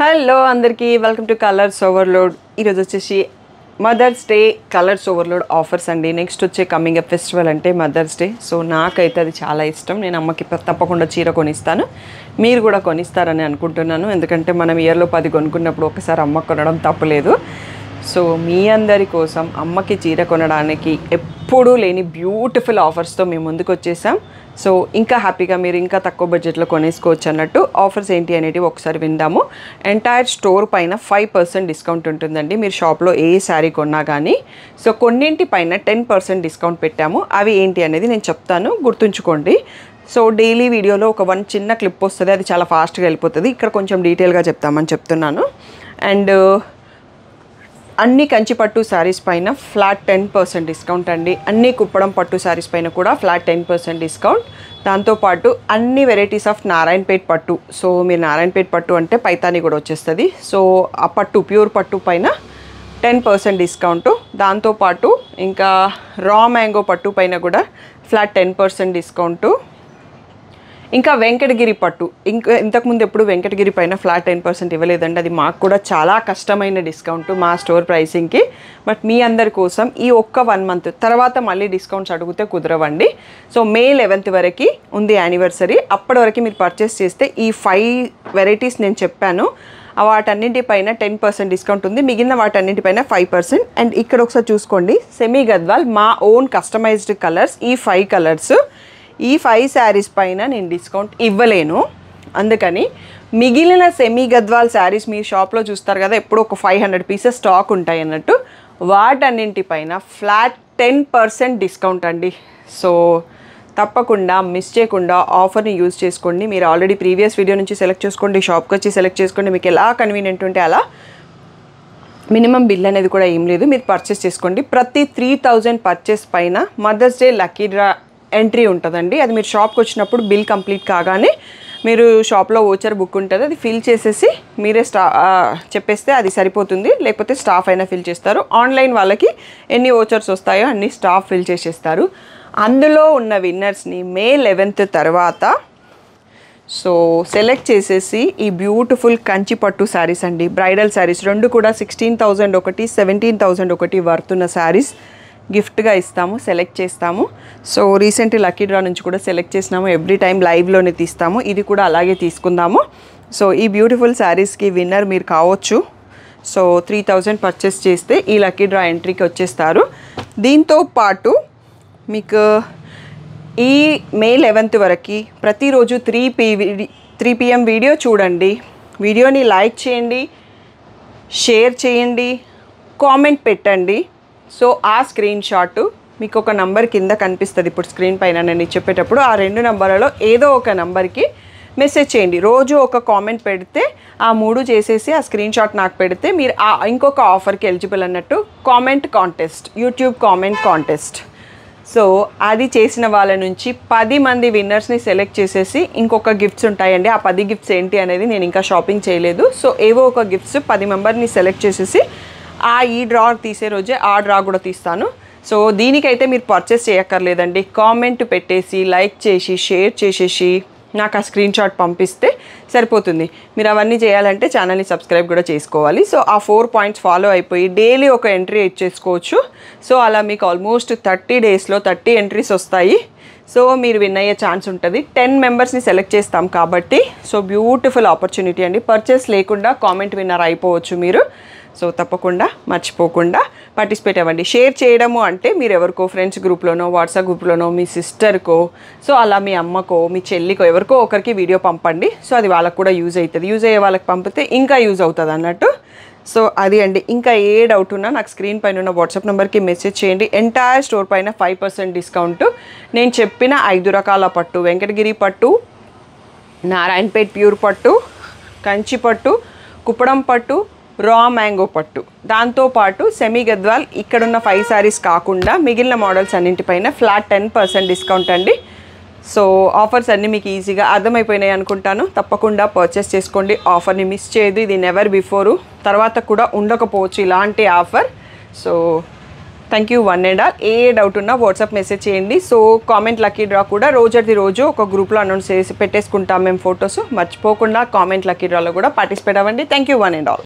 Hello అందరికీ welcome to colours overload. ఈరోజు వచ్చేసి Mother's Day colours overload offers అండి. నెక్స్ట్ వచ్చే కమింగ్ అప్ ఫెస్టివల్ అంటే మదర్స్ డే. సో నాకైతే అది చాలా ఇష్టం. నేను అమ్మకి తప్పకుండా చీర కొనిస్తాను, మీరు కూడా కొనిస్తారని అనుకుంటున్నాను. ఎందుకంటే మనం ఇయర్లో 10 కొనుక్కున్నప్పుడు ఒకసారి అమ్మకు కొనడం తప్పులేదు. సో మీ అందరి కోసం అమ్మకి చీర కొనడానికి ఎప్పుడూ లేని బ్యూటిఫుల్ ఆఫర్స్తో మేము ముందుకు వచ్చేసాం. సో ఇంకా హ్యాపీగా మీరు ఇంకా తక్కువ బడ్జెట్లో కొనేసుకోవచ్చు అన్నట్టు ఆఫర్స్ ఏంటి అనేవి ఒకసారి విందాము. ఎంటైర్ స్టోర్ పైన 5% డిస్కౌంట్ ఉంటుందండి మీరు షాప్లో ఏ శారీ కొన్నా కానీ. సో కొన్నింటి పైన 10% డిస్కౌంట్ పెట్టాము. అవి ఏంటి అనేది నేను చెప్తాను, గుర్తుంచుకోండి. సో డైలీ వీడియోలో ఒక చిన్న క్లిప్ వస్తుంది, అది చాలా ఫాస్ట్గా వెళ్ళిపోతుంది. ఇక్కడ కొంచెం డీటెయిల్గా చెప్తామని చెప్తున్నాను. అండ్ అన్ని కంచి పట్టు శారీస్ పైన ఫ్లాట్ 10% డిస్కౌంట్ అండి. అన్ని కుప్పడం పట్టు శారీస్ పైన కూడా ఫ్లాట్ 10% డిస్కౌంట్. దాంతోపాటు అన్ని వెరైటీస్ ఆఫ్ నారాయణపేట్ పట్టు. సో మీరు నారాయణపేట్ పట్టు అంటే పైతాని కూడా వచ్చేస్తుంది. సో ఆ పట్టు ప్యూర్ పట్టు పైన 10% డిస్కౌంట్. దాంతోపాటు ఇంకా రా మ్యాంగో పట్టు పైన కూడా ఫ్లాట్ 10% డిస్కౌంట్. ఇంకా వెంకటగిరి పట్టు, ఇంతకుముందు ఎప్పుడు వెంకటగిరి పైన ఫ్లాట్ 10% ఇవ్వలేదండి. అది మాకు కూడా చాలా కష్టమైన డిస్కౌంట్ మా స్టోర్ ప్రైసింగ్కి. బట్ మీ అందరి కోసం ఈ ఒక్క 1 మంత్ తర్వాత మళ్ళీ డిస్కౌంట్స్ అడిగితే కుదరవండి. సో మే 11th వరకు ఉంది యానివర్సరీ. అప్పటి వరకు మీరు పర్చేస్ చేస్తే ఈ 5 వెరైటీస్ నేను చెప్పాను వాటన్నింటిపైన 10% డిస్కౌంట్ ఉంది. మిగిలిన వాటన్నింటిపైన 5%. అండ్ ఇక్కడ ఒకసారి చూసుకోండి, సెమీ గద్వాల్ మా ఓన్ కస్టమైజ్డ్ కలర్స్. ఈ 5 కలర్స్, ఈ 5 శారీస్ పైన నేను డిస్కౌంట్ ఇవ్వలేను. అందుకని మిగిలిన సెమీ గద్వాల్ శారీస్ మీ షాప్లో చూస్తారు కదా, ఎప్పుడు ఒక 500 పీసెస్ స్టాక్ ఉంటాయి అన్నట్టు, వాటన్నింటిపైన ఫ్లాట్ 10% డిస్కౌంట్ అండి. సో తప్పకుండా మిస్ చేయకుండా ఆఫర్ని యూజ్ చేసుకోండి. మీరు ఆల్రెడీ ప్రీవియస్ వీడియో నుంచి సెలెక్ట్ చేసుకోండి, షాప్కి వచ్చి సెలెక్ట్ చేసుకోండి. మీకు ఎలా కన్వీనియంట్ ఉంటే అలా. మినిమం బిల్ అనేది కూడా ఏం లేదు, మీరు పర్చేస్ చేసుకోండి. ప్రతి 3000 పర్చేస్ పైన Mother's Day lucky draw entry ఉంటుందండి. అది మీరు షాప్కి వచ్చినప్పుడు బిల్ కంప్లీట్ కాగానే మీరు షాప్లో ఓచర్ బుక్ ఉంటుంది, అది ఫిల్ చేసేసి మీరే చెప్పేస్తే అది సరిపోతుంది. లేకపోతే స్టాఫ్ అయినా ఫిల్ చేస్తారు. ఆన్లైన్ వాళ్ళకి ఎన్ని ఓచర్స్ వస్తాయో అన్ని స్టాఫ్ ఫిల్ చేసేస్తారు. అందులో ఉన్న విన్నర్స్ని మే 11th తర్వాత సో సెలెక్ట్ చేసేసి ఈ బ్యూటిఫుల్ కంచి పట్టు శారీస్ అండి, బ్రైడల్ శారీస్ 2 కూడా 16,000 ఒకటి 17,000 ఒకటి వర్తున్న శారీస్ గిఫ్ట్గా ఇస్తాము, సెలెక్ట్ చేస్తాము. సో రీసెంట్ లక్కీ డ్రా నుంచి కూడా సెలెక్ట్ చేసినాము. ఎవ్రీ టైం లైవ్లోనే తీస్తాము, ఇది కూడా అలాగే తీసుకుందాము. సో ఈ బ్యూటిఫుల్ శారీస్కి విన్నర్ మీరు కావచ్చు. సో 3000 పర్చేస్ చేస్తే ఈ లక్కీ డ్రా ఎంట్రీకి వచ్చేస్తారు. దీంతో పాటు మీకు ఈ మే 11th వరకు ప్రతిరోజు 3 PM వీడియో చూడండి. వీడియోని లైక్ చేయండి, షేర్ చేయండి, కామెంట్ పెట్టండి. సో ఆ స్క్రీన్ షాట్ మీకు ఒక నంబర్ కింద కనిపిస్తుంది ఇప్పుడు స్క్రీన్ పైన నేను చెప్పేటప్పుడు. ఆ 2 నంబర్లలో ఏదో ఒక నంబర్కి మెసేజ్ చేయండి. రోజు ఒక కామెంట్ పెడితే ఆ 3 చేసేసి ఆ స్క్రీన్ షాట్ నాకు పెడితే మీరు ఇంకొక ఆఫర్కి ఎలిజిబుల్ అన్నట్టు. Comment contest, YouTube comment contest. So అది చేసిన వాళ్ళ నుంచి 10 మంది విన్నర్స్ని సెలెక్ట్ చేసేసి ఇంకొక గిఫ్ట్స్ ఉంటాయండి. ఆ 10 గిఫ్ట్స్ ఏంటి అనేది నేను ఇంకా షాపింగ్ చేయలేదు. సో ఏవో ఒక గిఫ్ట్స్ 10 మెంబర్ని సెలెక్ట్ చేసేసి ఈ డ్రా తీసే రోజే ఆ డ్రా కూడా తీస్తాను. సో దీనికైతే మీరు పర్చేస్ చేయక్కర్లేదండి. కామెంట్ పెట్టేసి, లైక్ చేసి, షేర్ చేసేసి నాకు ఆ స్క్రీన్ షాట్ పంపిస్తే సరిపోతుంది. మీరు అవన్నీ చేయాలంటే ఛానల్ని సబ్స్క్రైబ్ కూడా చేసుకోవాలి. సో ఆ 4 పాయింట్స్ ఫాలో అయిపోయి డైలీ ఒక ఎంట్రీ ఇచ్చేసుకోవచ్చు. సో అలా మీకు ఆల్మోస్ట్ 30 డేస్లో 30 ఎంట్రీస్ వస్తాయి. సో మీరు విన్ అయ్యే ఛాన్స్ ఉంటుంది. 10 మెంబర్స్ని సెలెక్ట్ చేస్తాం కాబట్టి. సో బ్యూటిఫుల్ ఆపర్చునిటీ అండి. పర్చేస్ లేకుండా కామెంట్ విన్నర్ అయిపోవచ్చు మీరు. సో తప్పకుండా మర్చిపోకుండా పార్టిసిపేట్ అవ్వండి. షేర్ చేయడము అంటే మీరు ఎవరికో ఫ్రెండ్స్ గ్రూప్లోనో, వాట్సాప్ గ్రూప్లోనో, మీ సిస్టర్కో, సో అలా మీ అమ్మకో, మీ చెల్లికో, ఎవరికో ఒకరికి వీడియో పంపండి. సో అది వాళ్ళకు కూడా యూజ్ అవుతుంది. యూజ్ అయ్యే వాళ్ళకి పంపితే ఇంకా యూజ్ అవుతుంది అన్నట్టు. సో అది అండి. ఇంకా ఏ డౌట్ ఉన్నా నాకు స్క్రీన్ పైన ఉన్న వాట్సాప్ నెంబర్కి మెసేజ్ చేయండి. ఎంటైర్ స్టోర్ పైన 5% డిస్కౌంట్. నేను చెప్పిన 5 రకాల పట్టు, వెంకటగిరి పట్టు, నారాయణపేట్ ప్యూర్ పట్టు, కంచి పట్టు, కుప్పడం పట్టు, రా మ్యాంగో పట్టు, దాంతోపాటు సెమీ గద్వాల్ ఇక్కడున్న 5 శారీస్ కాకుండా మిగిలిన మోడల్స్ అన్నింటిపైన ఫ్లాట్ 10% డిస్కౌంట్ అండి. సో ఆఫర్స్ అన్నీ మీకు ఈజీగా అర్థమైపోయినాయి అనుకుంటాను. తప్పకుండా పర్చేస్ చేసుకోండి, ఆఫర్ని మిస్ చేయదు. ఇది నెవర్ బిఫోరు, తర్వాత కూడా ఉండకపోవచ్చు ఇలాంటి offer. So thank you one and all. A doubt ఉన్నా వాట్సాప్ మెసేజ్ చేయండి. సో కామెంట్ లక్కీ డ్రా కూడా రోజు ఒక గ్రూప్లో అనౌన్స్ చేసి పెట్టేసుకుంటాం మేము ఫొటోస్. మర్చిపోకుండా కామెంట్ లక్కీ డ్రాలో కూడా పార్టిసిపేట్ అవ్వండి. Thank you one and all.